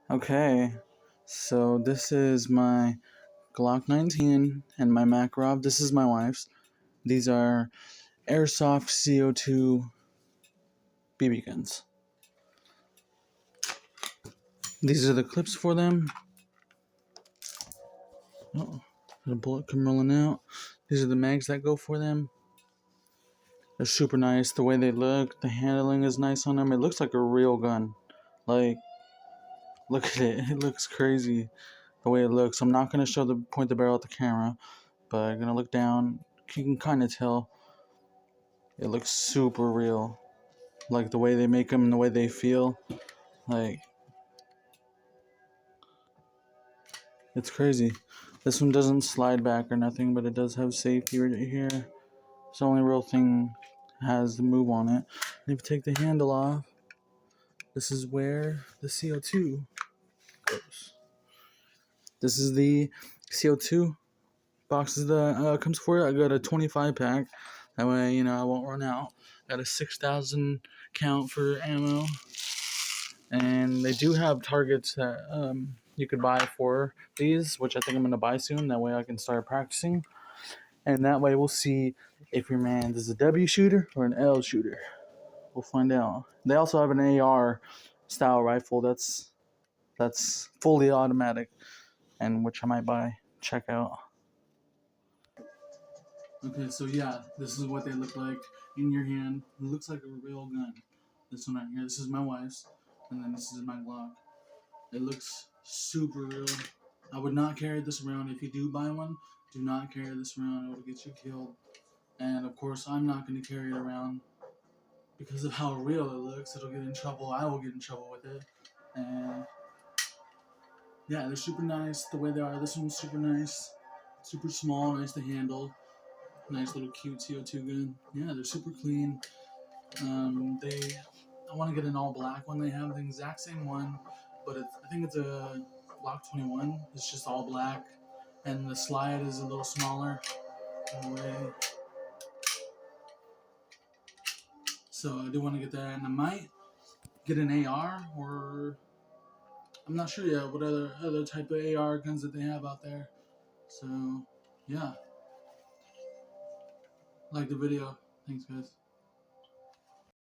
Okay, so this is my Glock19 and my Makarov. This is my wife's. These are Airsoft CO2 BB guns. These are the clips for them. Oh, the bullet come rolling out. These are the mags that go for them. They're super nice. The way they look, the handling is nice on them. It looks like a real gun. Like, look at it. It looks crazy the way it looks. I'm not gonna point the barrel at the camera, but I'm gonna look down. You can kind of tell it looks super real. Like the way they make them and the way they feel. Like, it's crazy. This one doesn't slide back or nothing, but it does have safety right here. It's the only real thing has the move on it. And if you take the handle off, this is where the CO2 goes. This is the CO2 boxes that comes for it. I got a 25 pack. That way, I won't run out. Got a 6,000 count for ammo. And they do have targets that you could buy for these, which I think I'm going to buy soon. That way I can start practicing. And that way we'll see if your man is a W shooter or an L shooter. We'll find out. They also have an AR style rifle that's fully automatic, and which I might buy. Check out. Okay, so yeah, this is what they look like in your hand. It looks like a real gun. This one right here. This is my wife's, and then this is my Glock. It looks super real. I would not carry this around. If you do buy one, do not carry this around. It will get you killed. And of course, I'm not going to carry it around because of how real it looks. It'll get in trouble. I will get in trouble with it. And yeah, they're super nice the way they are. This one's super nice. Super small, nice to handle. Nice little cute CO2 gun. Yeah, they're super clean. I want to get an all black one. They have the exact same one, but I think it's a Glock 21. It's just all black, and the slide is a little smaller. So I do want to get that, and I might get an AR, or I'm not sure yet what other type of AR guns that they have out there. So yeah, like the video. Thanks, guys.